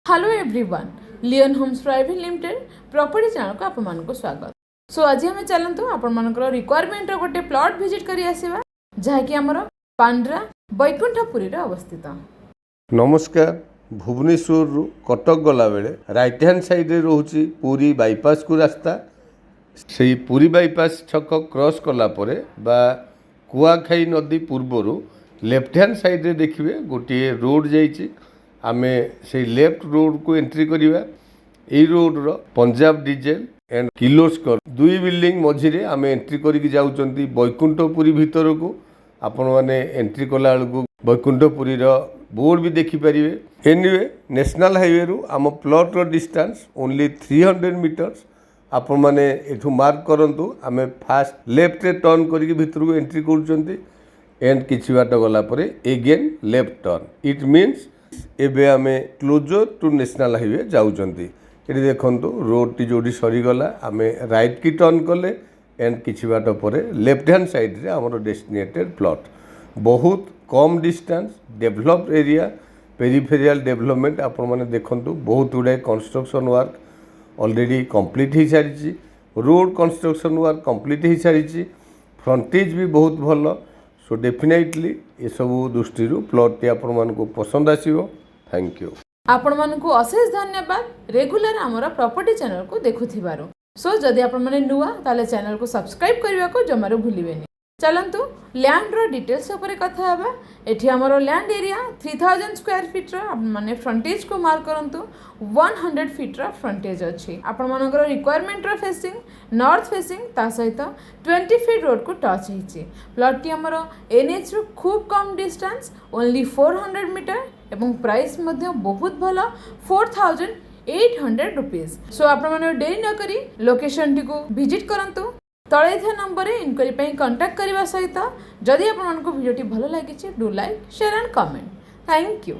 Hello everyone, लियन homes private limited property channel को आपन को स्वागत। सो आज आम चलतु आपण रिक्वायरमेंट गोटे प्लॉट विजिट करी आसीबा जहाँकि आमर पांड्रा बैकुंठपुरी रे अवस्थित। नमस्कार। भुवनेश्वर रु कटक गला बेले राइट हैंड साइड रे रोची पुरी बाईपास को रास्ता। से पुरी बाईपास छक क्रॉस कला परे बा कुआखाई नदी पूर्वर लेफ्ट हैंड साइड रे देखिए गोटे रोड जाइए। आमे से लेफ्ट रोड को एंट्री करिवा। ए रोड रो पंजाब डीजेल एंड किर्लोस्कर दुई बिल्डिंग मझिरे आमे एंट्री करिक जाउचंती बैकुंठपुरी भीतर को। आपण माने एंट्री कला बेलू बैकुंठपुरी रो बोर्ड भी देखि परिवे। एनीवे नेशनल हाईवे रु आम प्लॉट रो डिस्टेंस ओनली 300 मीटर्स। आपण माने एठू मार्क करंतु। आमे फास्ट लेफ्ट रे टर्न करिक भीतर को एंट्री करूचंती एंड किछि बाट गला परे again left turn. It means एबे आमे क्लोजर टू नेशनल हाईवे जाउचंती। एठी देखंतु रोड टी जोडी सरीगला आमे राइट की टर्न कले एंड किछि बाट परे लेफ्ट हैंड साइड रे हमर डेस्टिनेटेड प्लॉट। बहुत कम distance developed area peripheral development. आपण माने देखंतु बहुत गुडे कंस्ट्रक्शन वर्क ऑलरेडी कंप्लीट हो सारी। रोड कंस्ट्रक्शन वर्क कंप्लीट हो सारी। फ्रंटेज भी बहुत भल। सो डेफिनेटली ये सब दृष्टि प्लॉट टी आपण मानकु पसंद आसीबो। Thank you. आपण मानकु अशेष धन्यवाद रेगुलर आमर प्रॉपर्टी चैनल को देखुथिबारो। सो जदि आपण माने नुआ ताले चैनल को सब्सक्राइब करबा को जमारो भूलिबेनी। चलंतु लैंड रो डिटेल्स ऊपर कथा हबा। एठी हमरो लैंड एरिया 3000 स्क्वायर फीट रो माने फ्रंटेज को मार्क करंतु 100 फीट रो फ्रंटेज अछि। आपण मानकर रिक्वायरमेंट रो फेसिंग नॉर्थ फेसिंग ता सहित 20 फीट रोड को टच हिची। प्लॉट टी हमरो एनएच रो खूब कम डिस्टेंस ओनली 400 मीटर एवं प्राइस मध्य बहुत भलो 4800 रुपीस। सो आपण माने देरी न करी लोकेशन टी को विजिट करंतु। तले थे नंबर इनक्वारी पे कांटेक्ट करने सहित जदि आपको वीडियो भल लगी do like share and comment. Thank you.